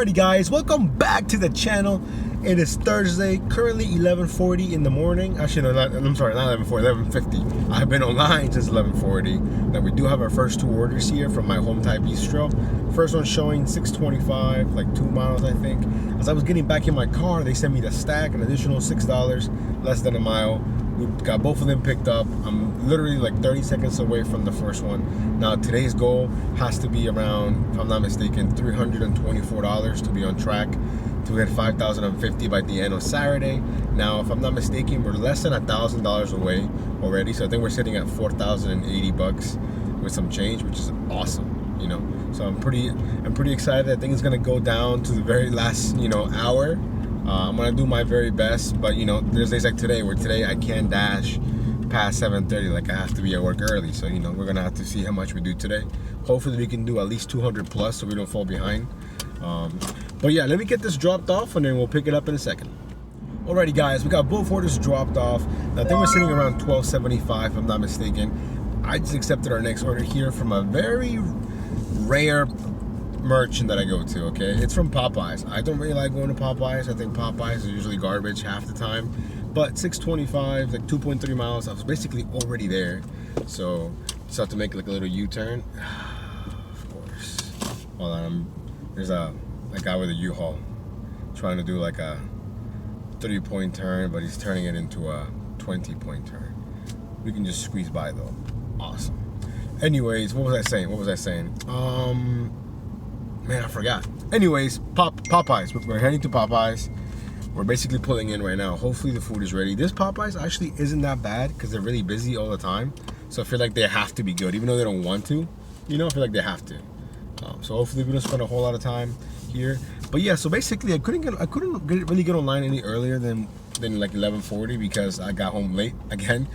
Alrighty guys, welcome back to the channel. It is Thursday, currently 11:40 in the morning. Actually, no, I'm sorry, not 11:40, 11:50. I've been online since 11:40. Now we do have our first two orders here from my home Thai bistro. First one showing 6.25, like 2 miles I think. As I was getting back in my car, they sent me the stack, an additional $6, less than a mile. We got both of them picked up. I'm literally like 30 seconds away from the first one. Now today's goal has to be around, if I'm not mistaken, $324 to be on track to hit 5,050 by the end of Saturday. Now, if I'm not mistaken, we're less than $1,000 away already. So I think we're sitting at 4,080 bucks with some change, which is awesome, you know. So I'm pretty excited. I think it's gonna go down to the very last, hour. I'm gonna do my very best, but there's days like today where I can't dash past 7:30. Like I have to be at work early, so we're gonna have to see how much we do today. Hopefully we can do at least 200 plus so we don't fall behind. But yeah, let me get this dropped off and then we'll pick it up in a second. Alrighty guys, we got both orders dropped off. I think we're sitting around $12.75 if I'm not mistaken. I just accepted our next order here from a very rare merchant that I go to, okay? It's from Popeyes. I don't really like going to Popeyes. I think Popeyes is usually garbage half the time. But 6.25, like 2.3 miles, I was basically already there. So just have to make like a little U-turn. Of course. Hold on, there's a guy with a U-Haul trying to do like a 3-point turn, but he's turning it into a 20-point turn. We can just squeeze by though. Awesome. Anyways, what was I saying? Man, I forgot. Anyways, Popeyes. We're heading to Popeyes. We're basically pulling in right now. Hopefully the food is ready. This Popeyes actually isn't that bad because they're really busy all the time. So I feel like they have to be good, even though they don't want to. I feel like they have to. So hopefully we don't spend a whole lot of time here. But yeah, so basically I couldn't really get online any earlier than like 11:40 because I got home late again.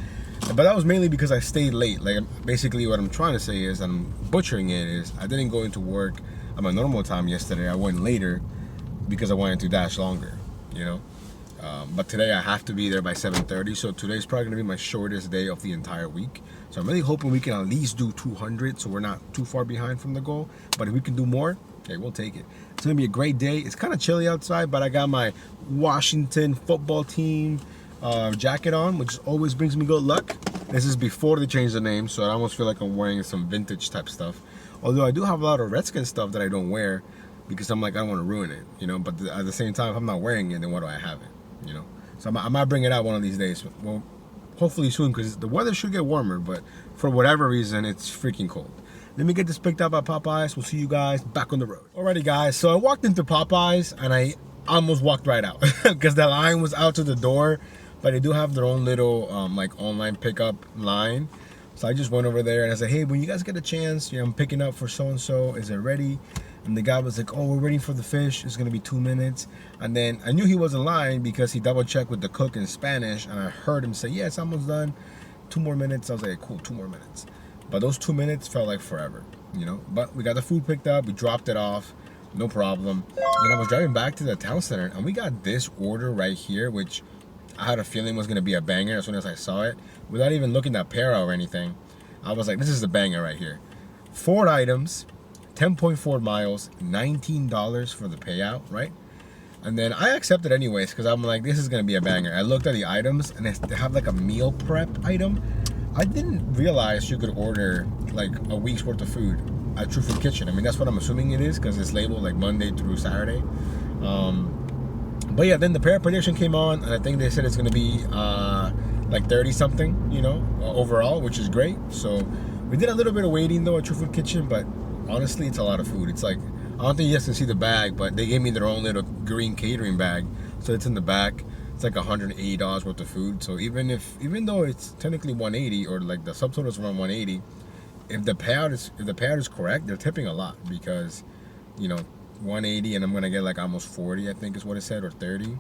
But that was mainly because I stayed late. Like basically what I'm trying to say is, I'm butchering it, is I didn't go into work at my normal time yesterday. I went later because I wanted to dash longer, but today I have to be there by 7:30, so today's probably gonna be my shortest day of the entire week. So I'm really hoping we can at least do 200 so we're not too far behind from the goal. But if we can do more, okay, we'll take it. It's gonna be a great day. It's kind of chilly outside, but I got my Washington football team jacket on, which always brings me good luck. This is before they changed the name, so I almost feel like I'm wearing some vintage type stuff. Although I do have a lot of Redskins stuff that I don't wear because I'm like, I don't want to ruin it, But at the same time, if I'm not wearing it, then why do I have it, So I might bring it out one of these days. Well, hopefully soon, because the weather should get warmer, but for whatever reason, it's freaking cold. Let me get this picked up at Popeyes. We'll see you guys back on the road. Alrighty, guys. So I walked into Popeyes and I almost walked right out because the line was out to the door, but they do have their own little like online pickup line. So I just went over there and I said, hey, when you guys get a chance, I'm picking up for so-and-so, is it ready? And the guy was like, oh, we're waiting for the fish. It's gonna be 2 minutes. And then I knew he wasn't lying because he double checked with the cook in Spanish and I heard him say, yeah, it's almost done. 2 more minutes. I was like, cool, 2 more minutes. But those 2 minutes felt like forever, But we got the food picked up, we dropped it off, no problem. And I was driving back to the town center and we got this order right here, which I had a feeling was gonna be a banger as soon as I saw it. Without even looking at para or anything, I was like, this is the banger right here. 4 items, 10.4 miles, $19 for the payout, right? And then I accepted anyways because I'm like, this is gonna be a banger. I looked at the items and they have like a meal prep item. I didn't realize you could order like a week's worth of food at True Food Kitchen. I mean, that's what I'm assuming it is because it's labeled like Monday through Saturday. But yeah, then the pair prediction came on, and I think they said it's gonna be like 30 something, overall, which is great. So we did a little bit of waiting though at True Food Kitchen, but honestly, it's a lot of food. It's like, I don't think you guys can see the bag, but they gave me their own little green catering bag, so it's in the back. It's like $180 worth of food. So even though it's technically 180 or like the subtotal is around 180, if the payout is correct, they're tipping a lot because 180 and I'm gonna get like almost 40, I think is what it said, or 30.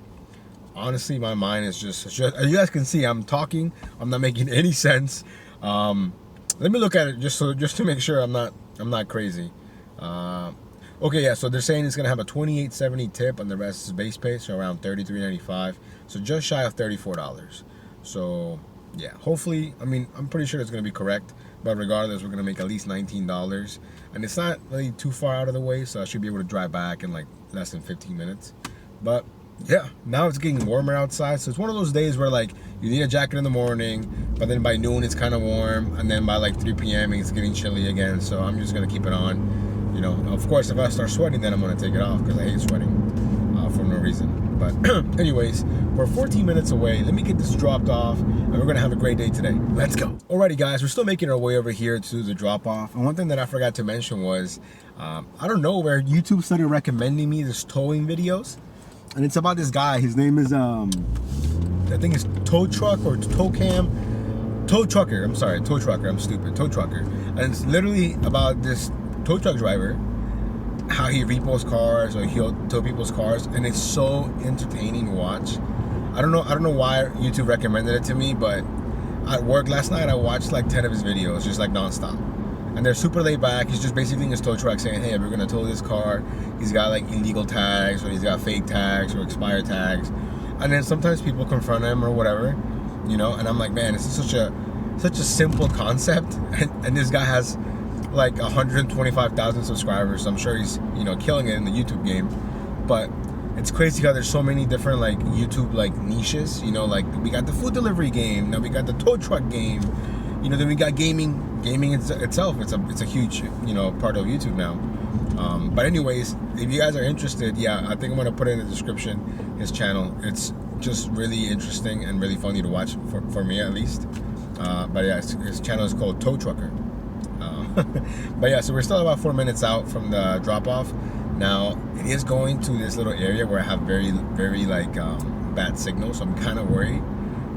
Honestly, my mind is just as you guys can see, I'm talking, I'm not making any sense. Let me look at it just to make sure I'm not crazy. Okay, yeah, so they're saying it's gonna have a $28.70 tip and the rest is base pay, so around $33.95, so just shy of $34. So yeah, hopefully, I mean, I'm pretty sure it's gonna be correct, but regardless, we're gonna make at least $19, and it's not really too far out of the way, so I should be able to drive back in like less than 15 minutes. But yeah, now it's getting warmer outside, so it's one of those days where like you need a jacket in the morning, but then by noon it's kind of warm, and then by like 3 p.m. it's getting chilly again. So I'm just gonna keep it on. You know, of course, if I start sweating, then I'm gonna take it off because I hate sweating for no reason. But anyways, we're 14 minutes away. Let me get this dropped off, and we're gonna have a great day today. Let's go. Alrighty, guys, we're still making our way over here to the drop off. And one thing that I forgot to mention was, I don't know where YouTube started recommending me this towing videos. And it's about this guy. His name is I think it's Tow Truck or Tow Cam. Tow Trucker. I'm sorry, Tow Trucker. I'm stupid. Tow Trucker. And it's literally about this tow truck driver, how he repos cars or he'll tow people's cars, and it's so entertaining to watch. I don't know why YouTube recommended it to me, but at work last night I watched like 10 of his videos, just like nonstop. And they're super laid back. He's just basically in his tow truck saying, hey, we're gonna tow this car. He's got like illegal tags, or he's got fake tags or expired tags. And then sometimes people confront him or whatever, you know, and I'm like, man, this is such a simple concept. And this guy has like 125,000 subscribers. So I'm sure he's, you know, killing it in the YouTube game. But it's crazy how there's so many different like YouTube like niches, you know, like we got the food delivery game, now we got the tow truck game, you know, then we got gaming itself. It's a huge, you know, part of YouTube now. But anyways, if you guys are interested, yeah, I think I'm gonna put it in the description, his channel. It's just really interesting and really funny to watch for me at least. But yeah, his channel is called Tow Trucker. But yeah, so we're still about 4 minutes out from the drop off. Now it is going to this little area where I have very like bad signal, so I'm kind of worried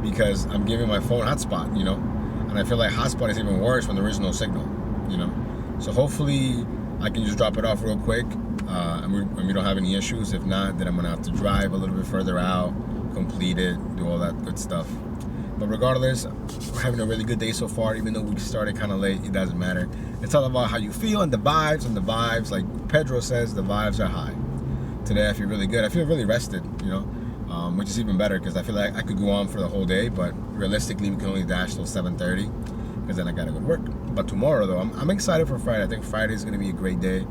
because I'm giving my phone hotspot, you know. And I feel like hotspot is even worse when there is no signal, you know. So hopefully I can just drop it off real quick, and we don't have any issues. If not, then I'm gonna have to drive a little bit further out, complete it, do all that good stuff. But regardless, we're having a really good day so far. Even though we started kind of late, it doesn't matter. It's all about how you feel and the vibes. And the vibes, like Pedro says, the vibes are high. Today I feel really good. I feel really rested, you know. Which is even better because I feel like I could go on for the whole day, but realistically we can only dash till 7:30 because then I gotta go to work. But tomorrow though, I'm excited for Friday. I think Friday is gonna be a great day,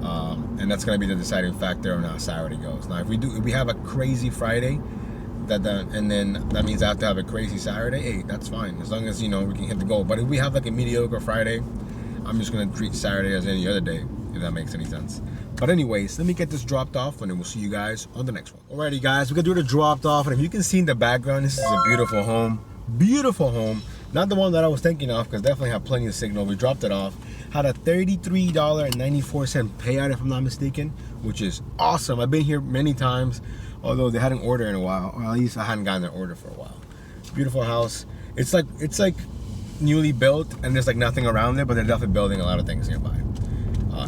and that's gonna be the deciding factor on how Saturday goes. Now if we have a crazy Friday, and then that means I have to have a crazy Saturday, hey, that's fine, as long as, you know, we can hit the goal. But if we have like a mediocre Friday, I'm just gonna treat Saturday as any other day, if that makes any sense. But anyways, let me get this dropped off, and then we'll see you guys on the next one. Alrighty guys, we're gonna do the dropped off, and if you can see in the background, this is a beautiful home. Beautiful home. Not the one that I was thinking of, because definitely have plenty of signal. We dropped it off. Had a $33.94 payout, if I'm not mistaken, which is awesome. I've been here many times, although they hadn't ordered in a while, or at least I hadn't gotten an order for a while. Beautiful house. It's like newly built, and there's like nothing around it, but they're definitely building a lot of things nearby.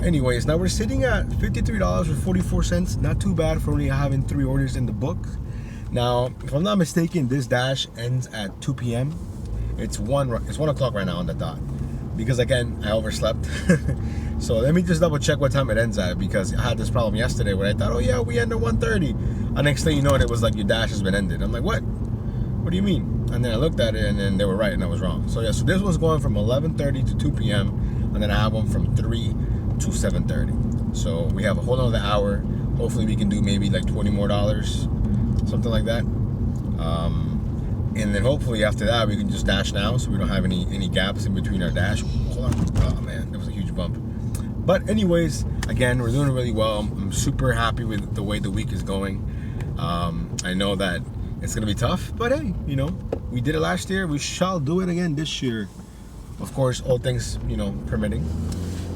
Anyways, now we're sitting at $53.44. Not too bad for only having 3 orders in the book. Now, if I'm not mistaken, this dash ends at 2 p.m. It's 1 o'clock right now on the dot. Because again, I overslept. So let me just double check what time it ends at, because I had this problem yesterday where I thought, oh yeah, we end at 1:30. And next thing you know, it was like, your dash has been ended. I'm like, what? What do you mean? And then I looked at it, and then they were right and I was wrong. So yeah, so this was going from 11:30 to 2 p.m. and then I have one from 3 to 7:30. So we have a whole other hour. Hopefully we can do maybe like $20 more, something like that. And then hopefully after that we can just dash now, so we don't have any gaps in between our dash. Hold on. Oh man, that was a huge bump. But anyways, again, we're doing really well. I'm super happy with the way the week is going. I know that it's gonna be tough, but hey, you know, we did it last year. We shall do it again this year. Of course, all things, you know, permitting.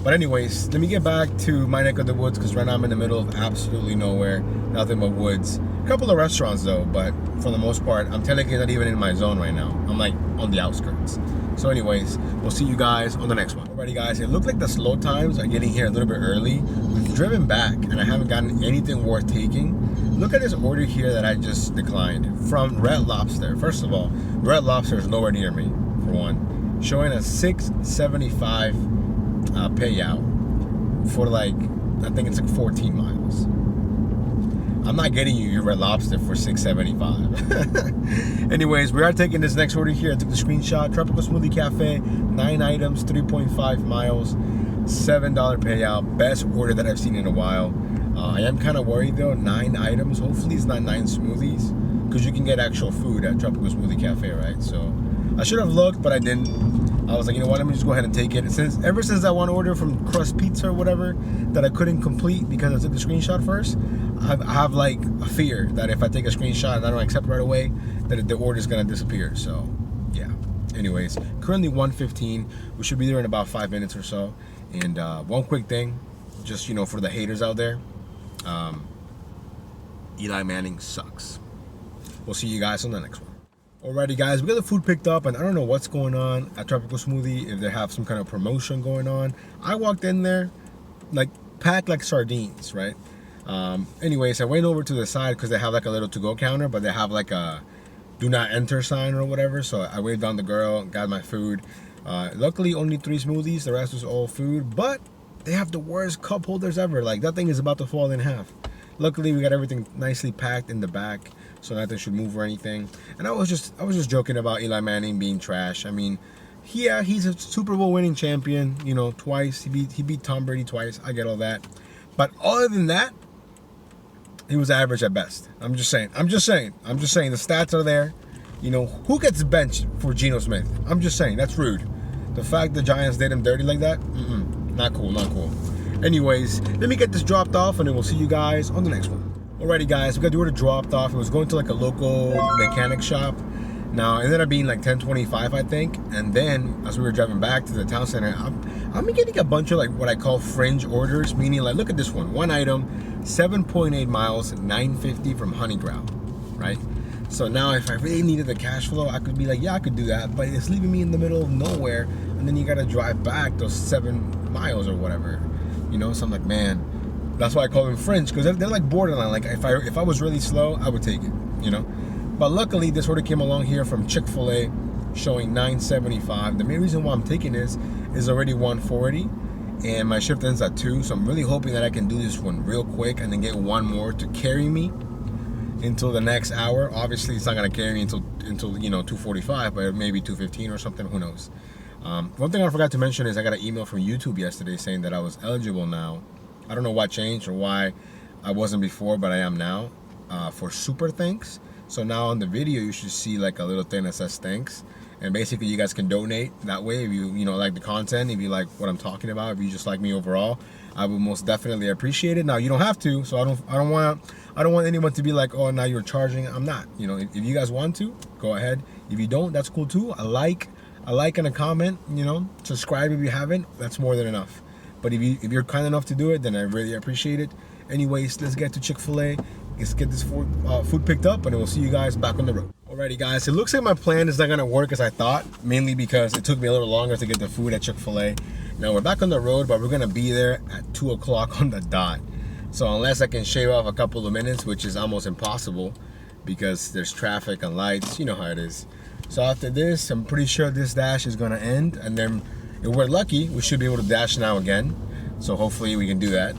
But anyways, let me get back to my neck of the woods, because right now I'm in the middle of absolutely nowhere, nothing but woods. A couple of restaurants though, but for the most part, I'm technically not even in my zone right now. I'm like on the outskirts. So anyways, we'll see you guys on the next one. Alrighty guys, it looked like the slow times are getting here a little bit early. We've driven back and I haven't gotten anything worth taking. Look at this order here that I just declined from Red Lobster. First of all, Red Lobster is nowhere near me, for one. Showing a $6.75 payout for like, I think it's like 14 miles. I'm not getting you your Red Lobster for $6.75. Anyways, we are taking this next order here. I took the screenshot. Tropical Smoothie Cafe, 9 items, 3.5 miles, $7 payout. Best order that I've seen in a while. I am kind of worried though, 9 items. Hopefully it's not 9 smoothies, because you can get actual food at Tropical Smoothie Cafe, right? So I should have looked, but I didn't. I was like, you know what, let me just go ahead and take it. Ever since that one order from Crust Pizza or whatever that I couldn't complete because I took the screenshot first, I have like a fear that if I take a screenshot and I don't accept right away, that the order is gonna disappear. So yeah. Anyways, currently 1:15. We should be there in about 5 minutes or so. And one quick thing, just for the haters out there, Eli Manning sucks. We'll see you guys on the next one. Alrighty guys, we got the food picked up, and I don't know what's going on at Tropical Smoothie, if they have some kind of promotion going on. I walked in there like packed like sardines, right? Anyways, I went over to the side because they have like a little to-go counter, but they have like a do not enter sign or whatever. So I waved down the girl, got my food. Luckily only 3 smoothies, the rest was all food, but they have the worst cup holders ever. Like that thing is about to fall in half. Luckily we got everything nicely packed in the back, so nothing should move or anything. And I was just joking about Eli Manning being trash. I mean, yeah, he's a Super Bowl winning champion, twice. He beat Tom Brady twice. I get all that. But other than that, he was average at best. I'm just saying. The stats are there. Who gets benched for Geno Smith? I'm just saying, that's rude. The fact the Giants did him dirty like that, not cool. Anyways, let me get this dropped off, and then we'll see you guys on the next one. Alrighty guys, we got the order dropped off. It was going to like a local mechanic shop. Now it ended up being like 10:25, I think. And then as we were driving back to the town center, I'm getting a bunch of like what I call fringe orders, meaning like, look at this one item, 7.8 miles, $9.50 from Honeyground, right? So now if I really needed the cash flow, I could be like, yeah, I could do that, but it's leaving me in the middle of nowhere, and then you gotta drive back those 7 miles or whatever, so I'm like, man, that's why I call them fringe, because they're like borderline. Like if I was really slow, I would take it, But luckily this order came along here from Chick-fil-A showing $9.75. The main reason why I'm taking this is already 1:40 and my shift ends at 2, so I'm really hoping that I can do this one real quick and then get one more to carry me until the next hour. Obviously it's not gonna carry me until 2:45, but maybe 2:15 or something, who knows. One thing I forgot to mention is I got an email from YouTube yesterday saying that I was eligible now. I don't know what changed or why I wasn't before, but I am now, for super thanks. So now on the video you should see like a little thing that says thanks, and basically you guys can donate that way if you like the content, if you like what I'm talking about, if you just like me overall. I would most definitely appreciate it. Now you don't have to, so I don't want anyone to be like, oh, now you're charging. I'm not. If you guys want to, go ahead. If you don't, that's cool too. A like and a comment, subscribe if you haven't, that's more than enough. But if you're kind enough to do it, then I really appreciate it. Anyways, let's get to Chick-fil-A. Let's get this food picked up, and then we'll see you guys back on the road. Alrighty guys, it looks like my plan is not gonna work as I thought, mainly because it took me a little longer to get the food at Chick-fil-A. Now we're back on the road, but we're gonna be there at 2 o'clock on the dot. So unless I can shave off a couple of minutes, which is almost impossible because there's traffic and lights, you know how it is. So after this, I'm pretty sure this dash is gonna end, and then if we're lucky, we should be able to dash now again. So hopefully we can do that.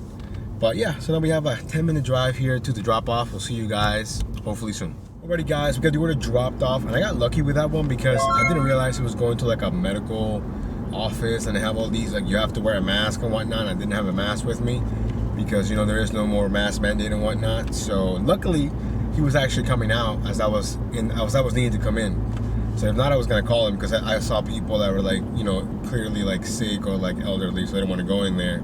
But yeah, so now we have a 10-minute drive here to the drop-off. We'll see you guys hopefully soon. Alrighty guys, we got the order dropped off, and I got lucky with that one because I didn't realize it was going to like a medical office, and they have all these like you have to wear a mask and whatnot. I didn't have a mask with me because there is no more mask mandate and whatnot. So luckily he was actually coming out as I was needing to come in. So if not, I was gonna call him because I saw people that were like clearly like sick or like elderly, so they didn't want to go in there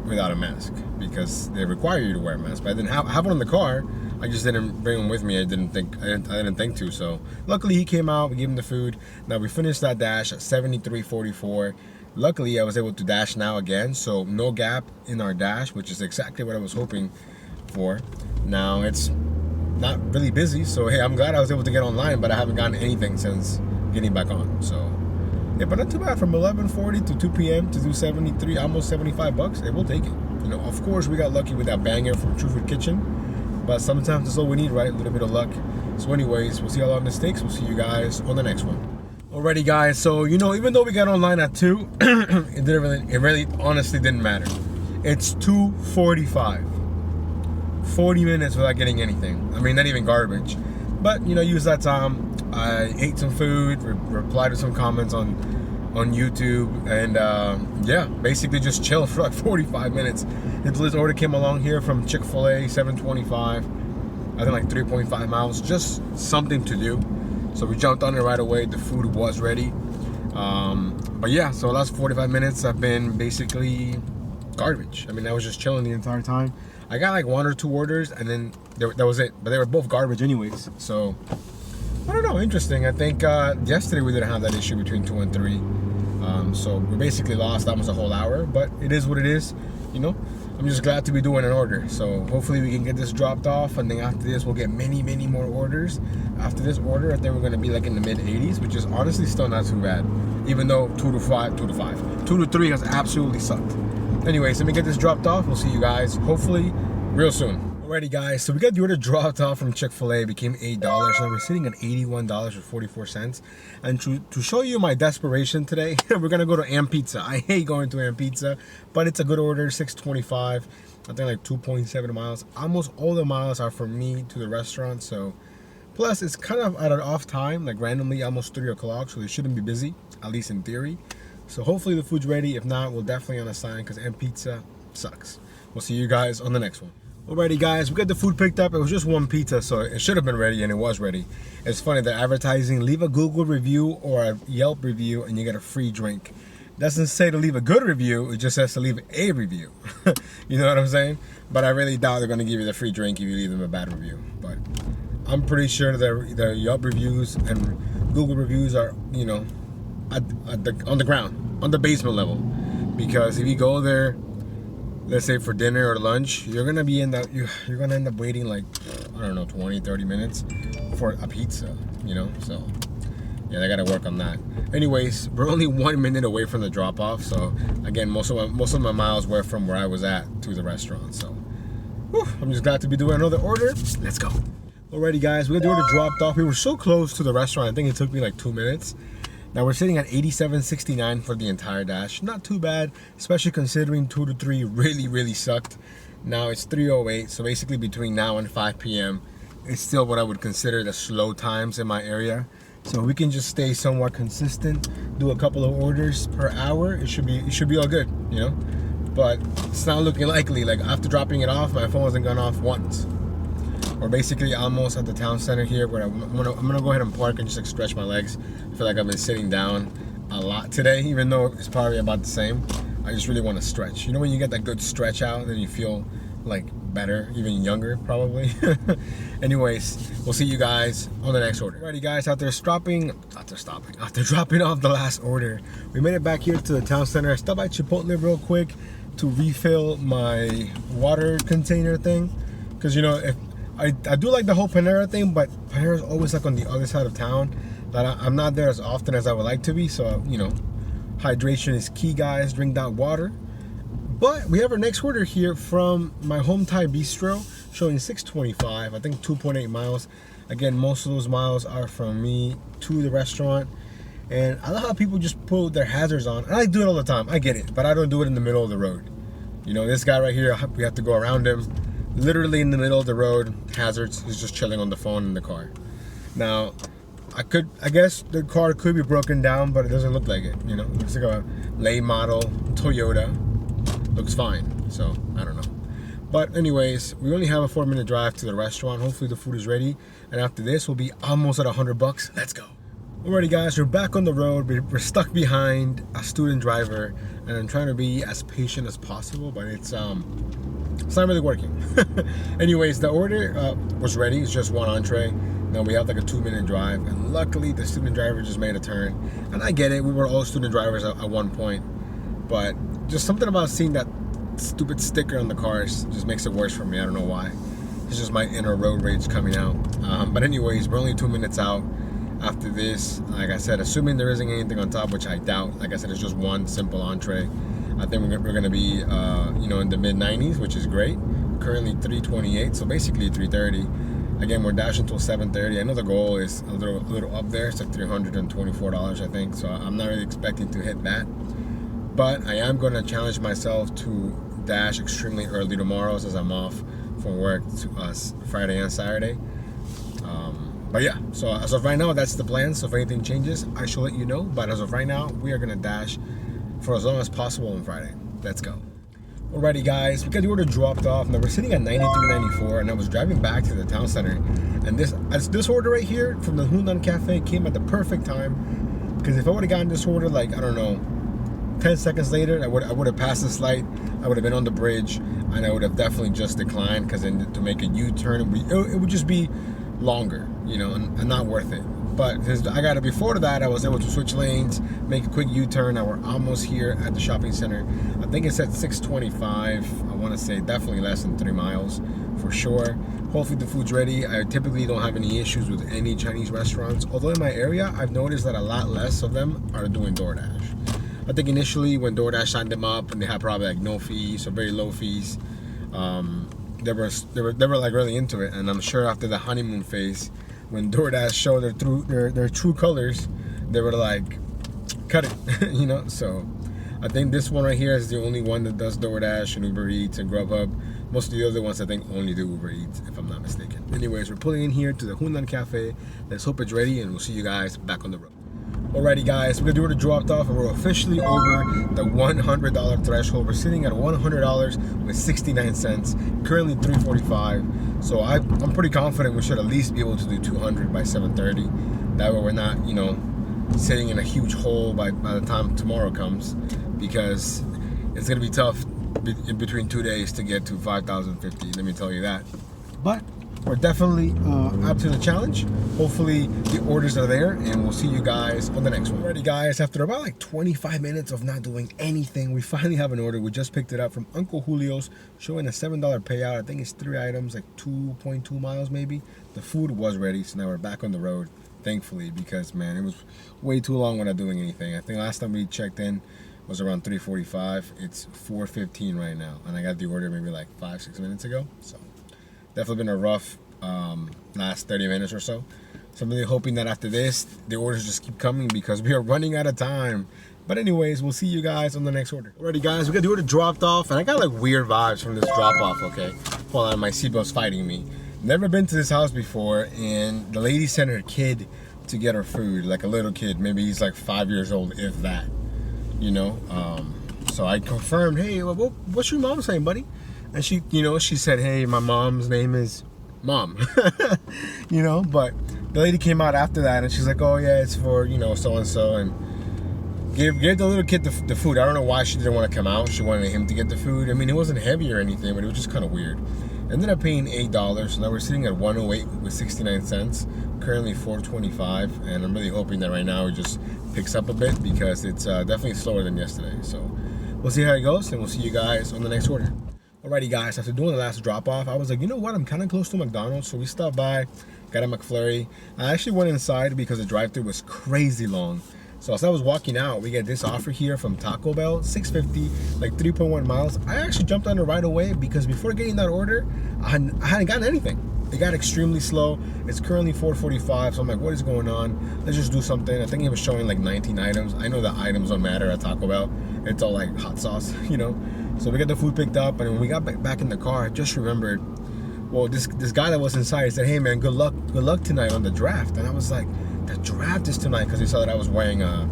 without a mask because they require you to wear a mask. But I didn't have one in the car. I just didn't bring them with me. I didn't think to. So luckily he came out. We gave him the food. Now we finished that dash at 73:44. Luckily I was able to dash now again, so no gap in our dash, which is exactly what I was hoping for. Now it's not really busy, so hey, I'm glad I was able to get online, but I haven't gotten anything since getting back on. So yeah, but not too bad. From 11:40 to 2 p.m. to do 73, almost $75. Hey, we'll take it. Of course we got lucky with that banger from True Food Kitchen, but sometimes that's all we need, right? A little bit of luck. So anyways, we'll see how long this takes. We'll see you guys on the next one. Alrighty guys, so even though we got online at 2, it really honestly didn't matter. It's 2:45. 40 minutes without getting anything. I mean, not even garbage. But use that time. I ate some food, replied to some comments on on YouTube, and yeah, basically just chill for like 45 minutes until this order came along here from Chick-fil-A, 725. I think like 3.5 miles, just something to do. So we jumped on it right away. The food was ready. But yeah, so the last 45 minutes I've been basically garbage. I mean, I was just chilling the entire time. I got like 1 or 2 orders, and then that was it. But they were both garbage anyways. So I don't know, interesting. I think yesterday we didn't have that issue between 2 and 3. So we basically lost almost a whole hour, but it is what it is, you know. I'm just glad to be doing an order. So hopefully we can get this dropped off, and then after this we'll get many more orders. After this order, I think we're gonna be like in the mid 80s, which is honestly still not too bad, even though 2 to 3 has absolutely sucked. Anyways, let me get this dropped off. We'll see you guys hopefully real soon. Alrighty guys, so we got the order dropped off from Chick-fil-A. It became $8, so we're sitting at $81.44. And to show you my desperation today, we're gonna go to Am Pizza. I hate going to Am Pizza, but it's a good order, $6.25. I think like 2.7 miles. Almost all the miles are from me to the restaurant, so plus it's kind of at an off time, like randomly almost 3 o'clock, so they shouldn't be busy, at least in theory. So hopefully the food's ready. If not, we'll definitely unassign because Am Pizza sucks. We'll see you guys on the next one. Alrighty guys, we got the food picked up. It was just 1 pizza, so it should have been ready, and it was ready. It's funny, they're advertising, leave a Google review or a Yelp review and you get a free drink. It doesn't say to leave a good review, it just says to leave a review. You know what I'm saying? But I really doubt they're gonna give you the free drink if you leave them a bad review. But I'm pretty sure their Yelp reviews and Google reviews are, you know, on the ground, on the basement level. Because if you go there, let's say for dinner or lunch, you're gonna end up waiting like, I don't know, 20-30 minutes for a pizza, you know. So yeah, they gotta work on that. Anyways, we're only 1 minute away from the drop off, so again, most of my miles were from where I was at to the restaurant. So whew, I'm just glad to be doing another order. Let's go. Alrighty guys, we got the order dropped off. We were so close to the restaurant, I think it took me like 2 minutes. Now we're sitting at $87.69 for the entire dash. Not too bad, especially considering 2 to 3 really sucked. Now it's 3:08, so basically between now and 5 p.m. it's still what I would consider the slow times in my area. So we can just stay somewhat consistent, do a couple of orders per hour. It should be all good, you know. But it's not looking likely. Like after dropping it off, my phone hasn't gone off once. We're basically almost at the town center here, where I'm gonna go ahead and park and just like stretch my legs. I feel like I've been sitting down a lot today, even though it's probably about the same. I just really want to stretch. You know when you get that good stretch out, then you feel like better, even younger probably. Anyways, we'll see you guys on the next order. Alrighty guys, after dropping off the last order, we made it back here to the town center. I stopped by Chipotle real quick to refill my water container thing, because you know, if I do like the whole Panera thing, but Panera's always like on the other side of town. That I'm not there as often as I would like to be. So, you know, hydration is key, guys. Drink that water. But we have our next order here from my home Thai bistro, showing $6.25. I think 2.8 miles. Again, most of those miles are from me to the restaurant. And I love how people just put their hazards on. And I do it all the time. I get it, but I don't do it in the middle of the road. You know, this guy right here, we have to go around him. Literally in the middle of the road, hazards. He's just chilling on the phone in the car. Now, I guess the car could be broken down, but it doesn't look like it. You know, it's like a late model Toyota. Looks fine. So I don't know. But anyways, we only have a 4-minute drive to the restaurant. Hopefully the food is ready, and after this, we'll be almost at $100. Let's go. Alrighty guys, we're back on the road. We're stuck behind a student driver, and I'm trying to be as patient as possible, but it's not really working. Anyways, the order was ready. It's just 1 entree. Now we have like a 2-minute drive, and luckily the student driver just made a turn. And I get it, we were all student drivers at one point, but just something about seeing that stupid sticker on the cars just makes it worse for me. I don't know why. It's just my inner road rage coming out. But anyways, we're only 2 minutes out. After this, like I said, assuming there isn't anything on top, which I doubt. Like I said, it's just 1 simple entree. I think we're gonna be, you know, in the mid-90s, which is great. Currently 3:28, so basically 3:30. Again, we're dashing till 7:30. I know the goal is a little up there. It's like $324, I think. So I'm not really expecting to hit that. But I am gonna challenge myself to dash extremely early tomorrow, since I'm off from work to Friday and Saturday. But yeah, so as of right now, that's the plan. So if anything changes, I shall let you know. But as of right now, we are gonna dash for as long as possible on Friday. Let's go. Alrighty guys, we got the order dropped off. Now we're sitting at 93.94, and I was driving back to the town center, and this order right here from the Hunan Cafe came at the perfect time, because if I would have gotten this order like, I don't know, 10 seconds later, I would have passed this light, I would have been on the bridge, and I would have definitely just declined, because then to make a U-turn, it would just be longer, you know, and not worth it. But I got it before that, I was able to switch lanes, make a quick U-turn. Now we're almost here at the shopping center. I think it's at 6:25. I want to say definitely less than 3 miles for sure. Hopefully the food's ready. I typically don't have any issues with any Chinese restaurants. Although in my area, I've noticed that a lot less of them are doing DoorDash. I think initially when DoorDash signed them up and they had probably like no fees or very low fees, they were like really into it. And I'm sure after the honeymoon phase, when DoorDash showed their true colors, they were like, cut it, you know. So I think this one right here is the only one that does DoorDash and Uber Eats and Grubhub. Most of the other ones I think only do Uber Eats, if I'm not mistaken. Anyways, we're pulling in here to the Hunan Cafe. Let's hope it's ready, and we'll see you guys back on the road. Alrighty guys, we're gonna do order dropped off, and we're officially over the $100 threshold. We're sitting at $100 with 69 cents, currently $3.45. So I'm pretty confident we should at least be able to do 200 by 7:30. That way we're not, you know, sitting in a huge hole by the time tomorrow comes, because it's gonna be tough in between 2 days to get to 5,050. Let me tell you that. But we're definitely up to the challenge. Hopefully the orders are there, and we'll see you guys on the next one. Alrighty guys, after about like 25 minutes of not doing anything, we finally have an order. We just picked it up from Uncle Julio's, showing a $7 payout. I think it's 3 items, like 2.2 miles maybe. The food was ready, so now we're back on the road, thankfully, because man, it was way too long without doing anything. I think last time we checked in was around 3:45. It's 4:15 right now, and I got the order maybe like 5-6 minutes ago. So definitely been a rough last 30 minutes or so. So I'm really hoping that after this, the orders just keep coming, because we are running out of time. But anyways, we'll see you guys on the next order. Alrighty guys, we got the order dropped off, and I got like weird vibes from this drop off, okay? Hold on, my seatbelt's fighting me. Never been to this house before, and the lady sent her kid to get her food, like a little kid. Maybe he's like 5 years old, if that, you know? So I confirmed, hey, what's your mom saying, buddy? And she, you know, she said, hey, my mom's name is Mom. You know, but the lady came out after that, and she's like, oh yeah, it's for, you know, so-and-so, and gave the little kid the food. I don't know why she didn't want to come out. She wanted him to get the food. I mean, it wasn't heavy or anything, but it was just kind of weird. Ended up paying $8, so now we're sitting at 108 with 69 cents, currently 4.25, and I'm really hoping that right now it just picks up a bit, because it's definitely slower than yesterday. So we'll see how it goes, and we'll see you guys on the next order. Alrighty guys, after doing the last drop off, I was like, you know what, I'm kind of close to McDonald's, so we stopped by, got a McFlurry. I actually went inside because the drive-thru was crazy long. So as I was walking out, we get this offer here from Taco Bell, $6.50, like 3.1 miles. I actually jumped on it right away, because before getting that order, I hadn't gotten anything. It got extremely slow. It's currently 4:45, so I'm like, what is going on? Let's just do something. I think it was showing like 19 items. I know the items don't matter at Taco Bell. It's all like hot sauce, you know? So we got the food picked up, and when we got back in the car, I just remembered, well, this guy that was inside said, hey man, good luck tonight on the draft. And I was like, the draft is tonight, because he saw that I was wearing a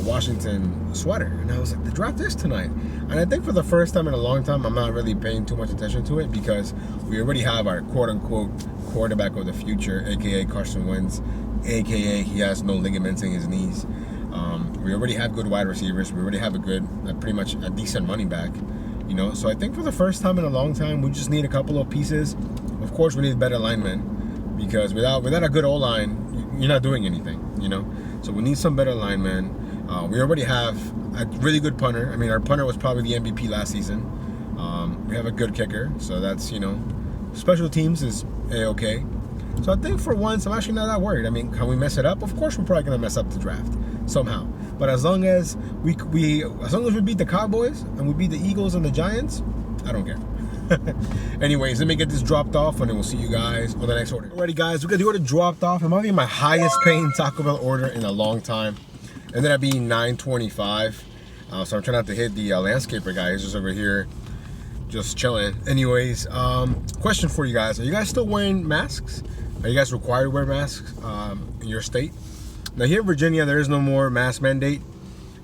Washington sweater, and I was like, the draft is tonight. And I think for the first time in a long time, I'm not really paying too much attention to it, because we already have our quote-unquote quarterback of the future, aka Carson Wentz, aka he has no ligaments in his knees. We already have good wide receivers. We already have pretty much a decent running back, you know. So I think for the first time in a long time, we just need a couple of pieces. Of course, we need better linemen, because without a good O-line, you're not doing anything, you know. So we need some better linemen. We already have a really good punter. I mean, our punter was probably the MVP last season. We have a good kicker, so that's, you know, special teams is A-okay. So I think for once, I'm actually not that worried. I mean, can we mess it up? Of course, we're probably gonna mess up the draft somehow. But as long as we beat the Cowboys and we beat the Eagles and the Giants, I don't care. Anyways, let me get this dropped off, and then we'll see you guys on the next order. Alrighty guys, we got the order dropped off. It might be my highest paying Taco Bell order in a long time. Ended up being $9.25. So I'm trying not to hit the landscaper guy. He's just over here just chilling. Anyways, question for you guys. Are you guys still wearing masks? Are you guys required to wear masks in your state? Now here in Virginia, there is no more mask mandate.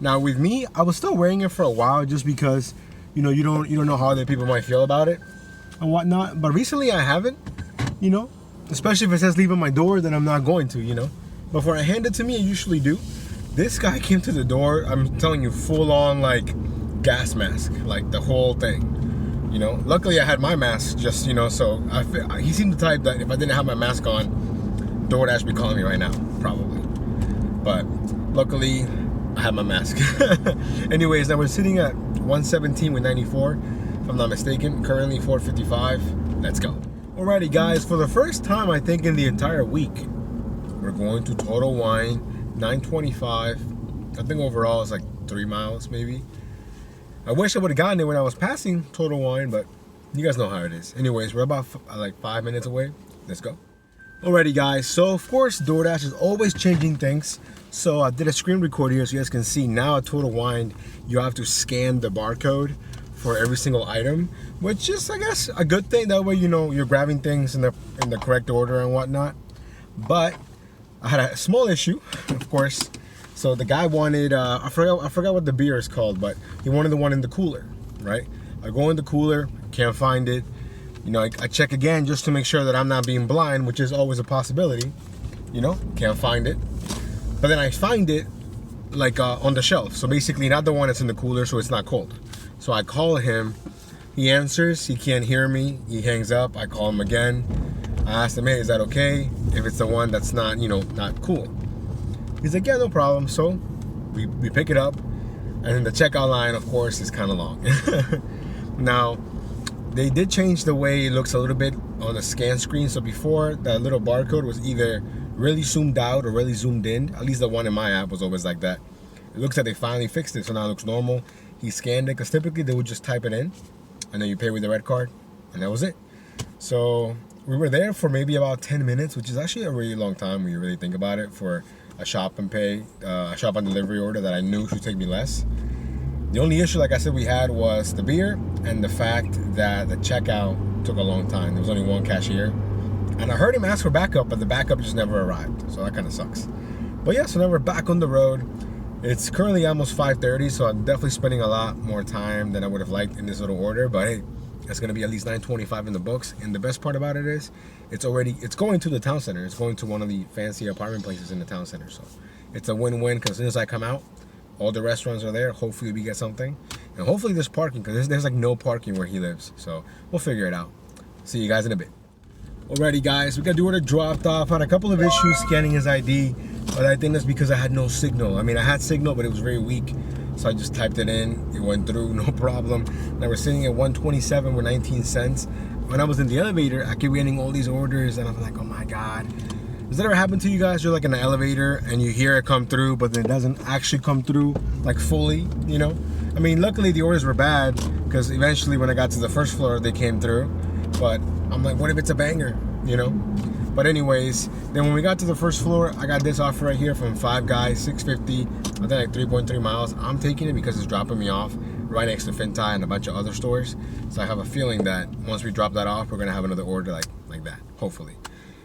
Now with me, I was still wearing it for a while just because, you know, you don't know how other people might feel about it and whatnot. But recently I haven't, you know, especially if it says leave at my door, then I'm not going to, you know. But for a hand it to me, I usually do. This guy came to the door, I'm telling you, full on like gas mask, like the whole thing. You know, luckily I had my mask, just, you know, so he seemed the type that if I didn't have my mask on, DoorDash would be calling me right now, probably. But luckily, I had my mask. Anyways, now we're sitting at 117 with 94, if I'm not mistaken. Currently 455. Let's go. Alrighty, guys. For the first time, I think in the entire week, we're going to Total Wine, 925. I think overall it's like 3 miles, maybe. I wish I would have gotten it when I was passing Total Wine, but you guys know how it is. Anyways, we're about like 5 minutes away. Let's go. Alrighty, guys. So of course, DoorDash is always changing things. So I did a screen record here so you guys can see now at Total Wine, you have to scan the barcode for every single item, which is, I guess, a good thing. That way, you know, you're grabbing things in the correct order and whatnot. But I had a small issue, of course. So the guy wanted, I forgot what the beer is called, but he wanted the one in the cooler, right? I go in the cooler, can't find it. You know, I check again just to make sure that I'm not being blind, which is always a possibility. You know, can't find it. But then I find it like on the shelf. So basically not the one that's in the cooler, so it's not cold. So I call him, he answers, he can't hear me, he hangs up, I call him again. I asked him, hey, is that okay? If it's the one that's not, you know, not cool. He's like, yeah, no problem. So we pick it up, and then the checkout line, of course, is kind of long. Now, they did change the way it looks a little bit on the scan screen. So before, that little barcode was either really zoomed out or really zoomed in. At least the one in my app was always like that. It looks like they finally fixed it, so now it looks normal. He scanned it, because typically they would just type it in, and then you pay with the red card, and that was it. So we were there for maybe about 10 minutes, which is actually a really long time when you really think about it, for a shop and pay, a shop on delivery order that I knew should take me less. The only issue, like I said, we had was the beer and the fact that the checkout took a long time. There was only one cashier. And I heard him ask for backup, but the backup just never arrived. So that kind of sucks. But yeah, so now we're back on the road. It's currently almost 5:30, so I'm definitely spending a lot more time than I would have liked in this little order. But hey, it's going to be at least 9:25 in the books. And the best part about it is, it's going to the town center. It's going to one of the fancy apartment places in the town center. So it's a win-win, because as soon as I come out, all the restaurants are there. Hopefully we get something. And hopefully there's parking, because there's like no parking where he lives. So we'll figure it out. See you guys in a bit. Alrighty, guys, we got the order dropped off. Had a couple of issues scanning his ID, but I think that's because I had no signal. I mean, I had signal, but it was very weak. So I just typed it in. It went through, no problem. Now we're sitting at 127 with 19 cents. When I was in the elevator, I kept getting all these orders, and I'm like, oh my God. Does that ever happen to you guys? You're like in an elevator and you hear it come through, but then it doesn't actually come through like fully, you know? I mean, luckily the orders were bad, because eventually when I got to the first floor, they came through. But I'm like, what if it's a banger, you know? But anyways, then when we got to the first floor, I got this offer right here from Five Guys, $6.50, I think like 3.3 miles. I'm taking it because it's dropping me off right next to Fintai and a bunch of other stores. So I have a feeling that once we drop that off, we're gonna have another order like that, hopefully.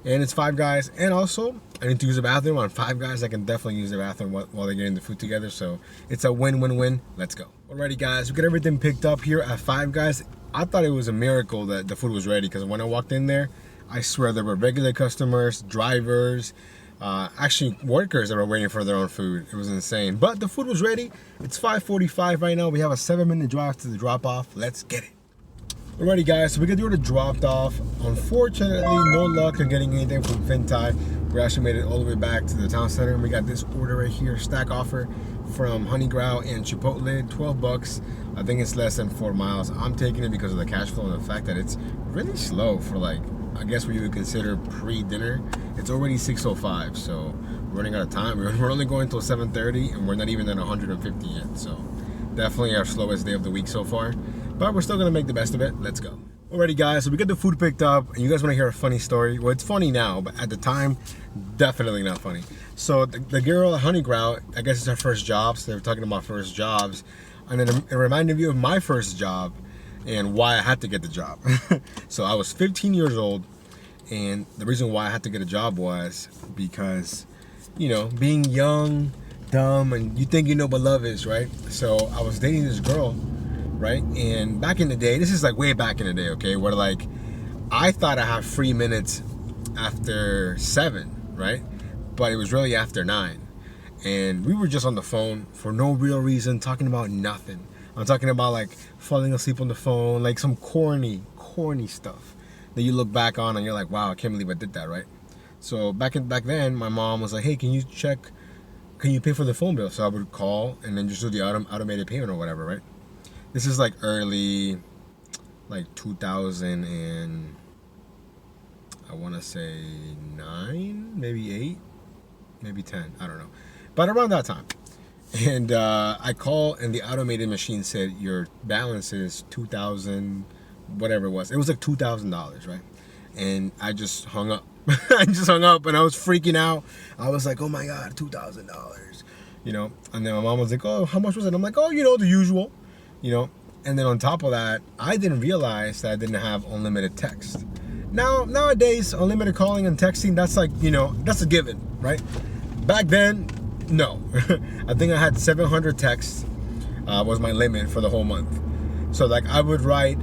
And it's Five Guys, and also I need to use the bathroom. On Five Guys, I can definitely use the bathroom while they're getting the food together. So it's a win-win-win. Let's go. Alrighty, guys, we got everything picked up here at Five Guys. I thought it was a miracle that the food was ready, because when I walked in there, I swear there were regular customers, drivers, actually workers that were waiting for their own food. It was insane. But the food was ready. It's 5:45 right now. We have a 7-minute drive to the drop-off. Let's get it. Alrighty, guys, so we got the order dropped off. Unfortunately, no luck in getting anything from Fintai. We actually made it all the way back to the town center, and we got this order right here, stack offer from Honey Growl and Chipotle, $12. I think it's less than 4 miles. I'm taking it because of the cash flow and the fact that it's really slow for, like, I guess what you would consider pre-dinner. It's already 6:05, so we're running out of time. We're only going until 7:30, and we're not even at 150 yet. So definitely our slowest day of the week so far. But we're still gonna make the best of it. Let's go. Alrighty, guys, so we got the food picked up, and you guys wanna hear a funny story? Well, it's funny now, but at the time, definitely not funny. So the girl at Honey Growl, I guess it's her first job, so they were talking about first jobs, and then it reminded me of my first job and why I had to get the job. So I was 15 years old, And the reason why I had to get a job was because, you know, being young, dumb, and you think you know what love is, right? So I was dating this girl, right? And back in the day, this is like way back in the day, okay, where like I thought I had free minutes after 7, right? But it was really after 9. And we were just on the phone for no real reason, talking about nothing. I'm talking about like falling asleep on the phone, like some corny stuff that you look back on and you're like, wow, I can't believe I did that, right? So back then, my mom was like, hey, can you pay for the phone bill? So I would call and then just do the automated payment or whatever, right? This is like early, like 2000 and I want to say 9, maybe 8, maybe 10, I don't know. But around that time. And I call and the automated machine said your balance is $2,000, whatever it was. It was like $2,000, right? And I just hung up. I just hung up and I was freaking out. I was like, oh my God, $2,000, you know? And then my mom was like, oh, how much was it? I'm like, oh, you know, the usual, you know? And then on top of that, I didn't realize that I didn't have unlimited text. Nowadays, unlimited calling and texting, that's like, you know, that's a given, right? Back then, no. I think I had 700 texts was my limit for the whole month. So like I would write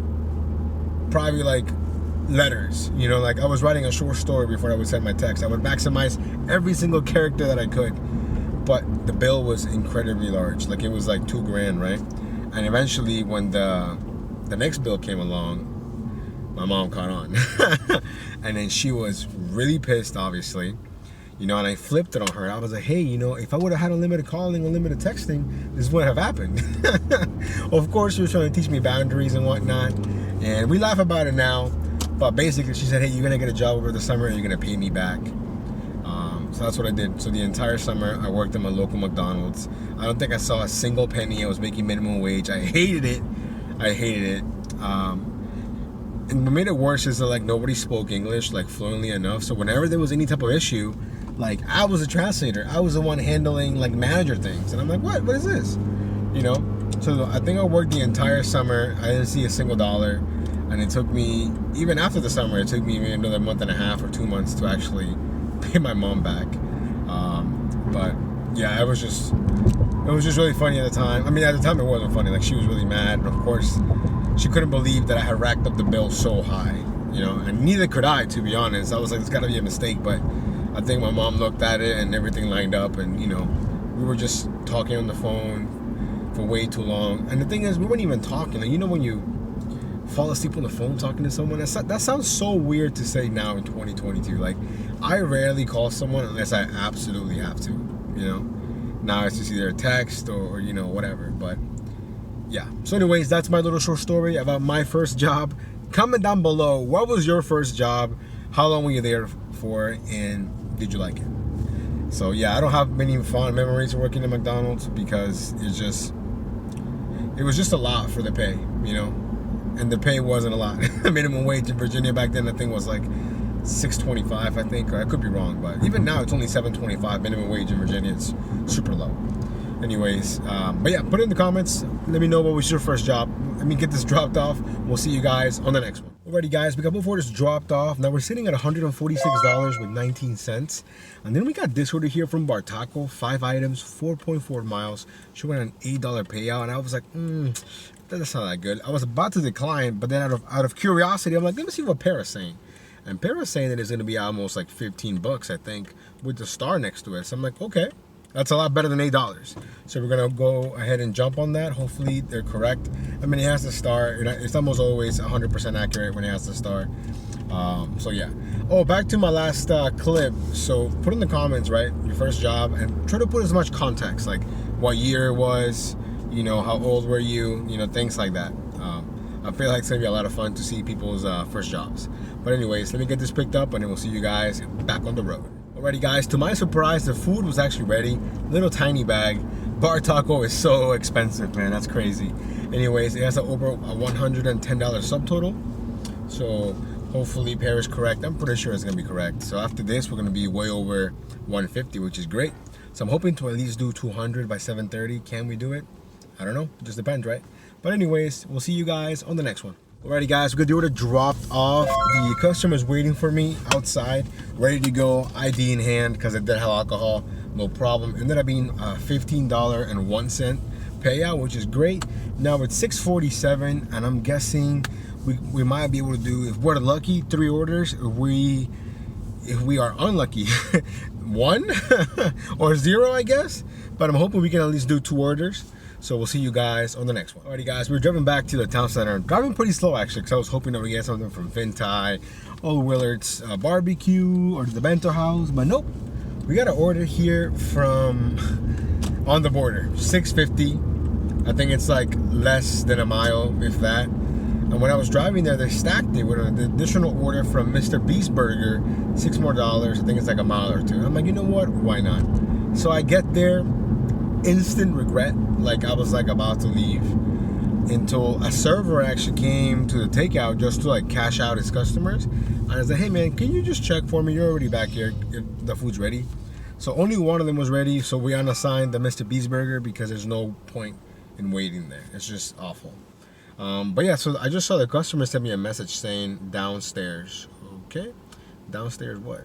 probably like letters, you know, like I was writing a short story before I would send my text. I would maximize every single character that I could, but the bill was incredibly large. Like it was like $2,000, right? And eventually when the next bill came along, my mom caught on. And then she was really pissed, obviously, you know, and I flipped it on her. I was like, hey, you know, if I would have had unlimited calling, unlimited texting, this wouldn't have happened. Of course, she was trying to teach me boundaries and whatnot, and we laugh about it now. But basically, she said, hey, you're going to get a job over the summer and you're going to pay me back. So that's what I did. So the entire summer, I worked at my local McDonald's. I don't think I saw a single penny. I was making minimum wage. I hated it. And what made it worse is that like nobody spoke English like fluently enough. So whenever there was any type of issue, like I was a translator. I was the one handling like manager things. And I'm like, what is this? You know? So I think I worked the entire summer. I didn't see a single dollar. And it took me, even after the summer, it took me maybe another month and a half or 2 months to actually pay my mom back. But yeah, it was just really funny at the time. I mean, at the time it wasn't funny. Like she was really mad. And of course, she couldn't believe that I had racked up the bill so high, you know, and neither could I, to be honest. I was like, it's gotta be a mistake. But I think my mom looked at it and everything lined up, and you know, we were just talking on the phone for way too long. And the thing is, we weren't even talking. Like, you know, when you fall asleep on the phone talking to someone, that sounds so weird to say now in 2022. Like, I rarely call someone unless I absolutely have to, you know. Now it's just either a text or you know, whatever. But yeah, so anyways, that's my little short story about my first job. Comment down below, what was your first job, how long were you there for, and did you like it? So yeah, I don't have many fond memories of working at McDonald's because it was just a lot for the pay, you know. And the pay wasn't a lot. Minimum wage in Virginia back then, I think, was like $6.25, I think, or I could be wrong, but even now it's only $7.25 minimum wage in Virginia. It's super low. Anyways, but yeah, put it in the comments. Let me know what was your first job. Let me get this dropped off. We'll see you guys on the next one. Alrighty, guys, we got both orders dropped off. Now we're sitting at $146.19. And then we got this order here from Bar Taco, 5 items, 4.4 miles, showing an $8 payout. And I was like, that's not that good. I was about to decline, but then out of curiosity, I'm like, let me see what Para's saying. And Para's saying that it's going to be almost like $15, I think, with the star next to it. So I'm like, okay, that's a lot better than $8. So we're going to go ahead and jump on that. Hopefully they're correct. I mean, it has the star. It's almost always 100% accurate when it has the star. So yeah. Oh, back to my last clip. So put in the comments, right, your first job, and try to put as much context, like what year it was, you know, how old were you, you know, things like that. I feel like it's gonna be a lot of fun to see people's first jobs. But anyways, let me get this picked up and then we'll see you guys back on the road. Alrighty, guys, to my surprise, the food was actually ready. Little tiny bag. Bar Taco is so expensive, man, that's crazy. Anyways, it has over a $110 subtotal. So hopefully Pair is correct. I'm pretty sure it's gonna be correct. So after this, we're gonna be way over 150, which is great. So I'm hoping to at least do 200 by 7:30. Can we do it? I don't know, it just depends, right? But anyways, we'll see you guys on the next one. Alrighty guys, we got the order dropped off. The customer's waiting for me outside, ready to go, ID in hand, because I did have alcohol, no problem. Ended up being $15.01 payout, which is great. Now it's 6:47, and I'm guessing we might be able to do, if we're lucky, 3 orders. If we are unlucky, 1 or 0, I guess. But I'm hoping we can at least do 2 orders. So we'll see you guys on the next one. Alrighty guys, we're driving back to the town center. Driving pretty slow actually, because I was hoping that we get something from Thai, Old Willard's barbecue, or the bento house, but nope. We got an order here from on the border, $6.50. I think it's like less than a mile, if that. And when I was driving there, they stacked it with an additional order from Mr. Beast Burger, $6 more. I think it's like a mile or 2. I'm like, you know what? Why not? So I get there, instant regret, like I was like about to leave, until a server actually came to the takeout just to like cash out his customers. And I was like, hey man, can you just check for me? You're already back here if the food's ready. So only one of them was ready, so we unassigned the Mr. Beast Burger because there's no point in waiting there. It's just awful. But yeah, so I just saw the customer send me a message saying downstairs. Okay, downstairs what?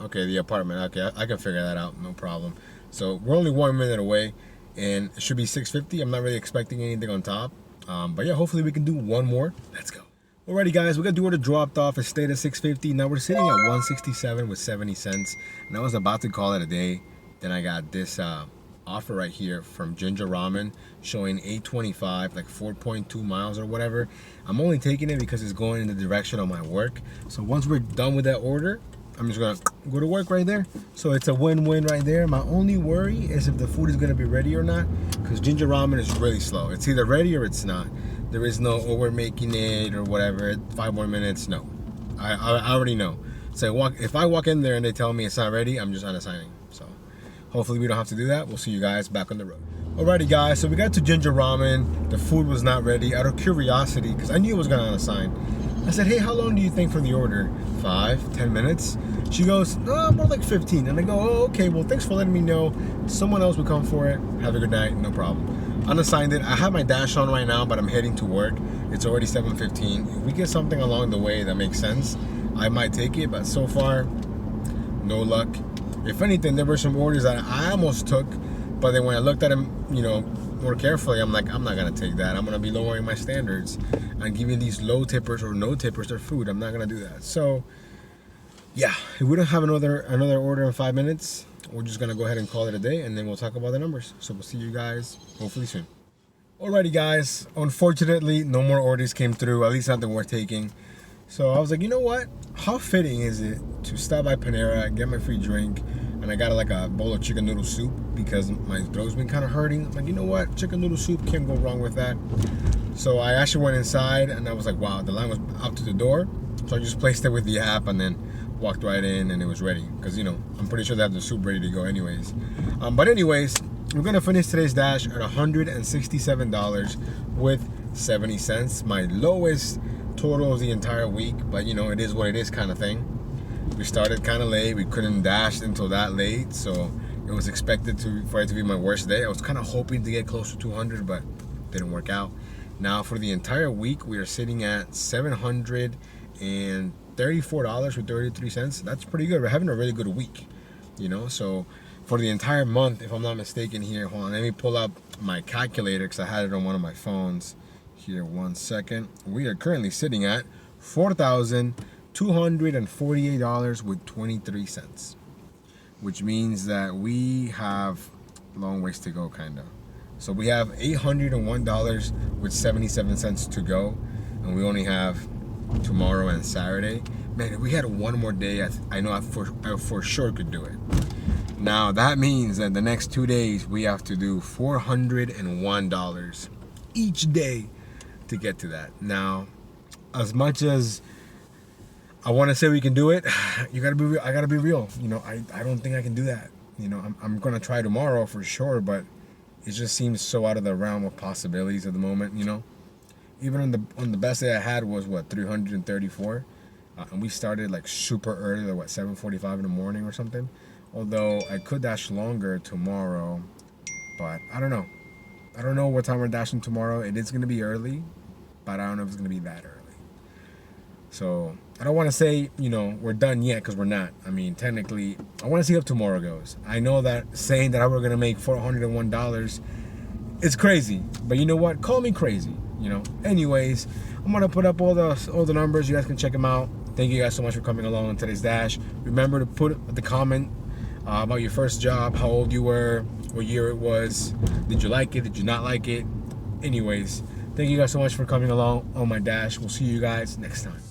Okay, the apartment. Okay, I can figure that out, no problem. So we're only 1 minute away, and it should be 6:50. I'm not really expecting anything on top, but yeah, hopefully we can do 1 more. Let's go. Alrighty guys, we got the order dropped off. It stayed at 6:50. Now we're sitting at 167 with 70 cents, and I was about to call it a day. Then I got this offer right here from Ginger Ramen showing 825, like 4.2 miles or whatever. I'm only taking it because it's going in the direction of my work. So once we're done with that order, I'm just gonna go to work right there. So it's a win-win right there. My only worry is if the food is gonna be ready or not, because Ginger Ramen is really slow. It's either ready or it's not. There is no, oh, we're making it or whatever, 5 more minutes. No, I already know. So if I walk in there and they tell me it's not ready, I'm just unassigning. So hopefully we don't have to do that. We'll see you guys back on the road. Alrighty guys, so we got to Ginger Ramen. The food was not ready. Out of curiosity, because I knew it was gonna unassign, I said, hey, how long do you think for the order? 5, 10 minutes? She goes, oh, more like 15. And I go, oh, okay, well, thanks for letting me know. Someone else will come for it. Have a good night, no problem. Unassigned it. I have my dash on right now, but I'm heading to work. It's already 7:15. If we get something along the way that makes sense, I might take it, but so far, no luck. If anything, there were some orders that I almost took, but then when I looked at them, you know, more carefully, I'm like, I'm not gonna take that. I'm gonna be lowering my standards and giving these low tippers or no tippers their food. I'm not gonna do that. So yeah, if we don't have another order in 5 minutes, we're just gonna go ahead and call it a day, and then we'll talk about the numbers. So we'll see you guys hopefully soon. Alrighty guys, unfortunately no more orders came through, at least nothing worth taking. So I was like, you know what, how fitting is it to stop by Panera, get my free drink, and I got like a bowl of chicken noodle soup because my throat's been kind of hurting. I'm like, you know what, chicken noodle soup, can't go wrong with that. So I actually went inside, and I was like, wow, the line was up to the door. So I just placed it with the app and then walked right in, and it was ready. Because, you know, I'm pretty sure they have the soup ready to go anyways. But anyways, we're going to finish today's dash at $167 with 70 cents. My lowest total of the entire week. But, you know, it is what it is kind of thing. We started kind of late. We couldn't dash until that late. So it was expected for it to be my worst day. I was kind of hoping to get close to 200, but didn't work out. Now for the entire week, we are sitting at $734 with 33 cents. That's pretty good. We're having a really good week, you know. So for the entire month, if I'm not mistaken here, hold on, let me pull up my calculator because I had it on one of my phones. Here, 1 second. We are currently sitting at $4,248 with 23 cents, which means that we have a long ways to go, kind of. So we have $801 with 77 cents to go, and we only have tomorrow and Saturday. Man, if we had one more day, I know I for sure could do it. Now that means that the next 2 days we have to do $401 each day to get to that. Now, as much as I want to say we can do it, you gotta be real. I gotta be real. You know, I don't think I can do that. You know, I'm gonna try tomorrow for sure, but it just seems so out of the realm of possibilities at the moment. You know, even on the best day I had was what, 334, and we started like super early, like what, 7:45 in the morning or something. Although I could dash longer tomorrow, but I don't know. I don't know what time we're dashing tomorrow. It is gonna be early, but I don't know if it's gonna be that early. So I don't want to say, you know, we're done yet, because we're not. I mean, technically, I want to see how tomorrow goes. I know that saying that we're gonna make $401 is crazy, but you know what? Call me crazy. You know. Anyways, I'm gonna put up all the numbers. You guys can check them out. Thank you guys so much for coming along on today's Dash. Remember to put the comment about your first job, how old you were, what year it was, did you like it, did you not like it. Anyways, thank you guys so much for coming along on my Dash. We'll see you guys next time.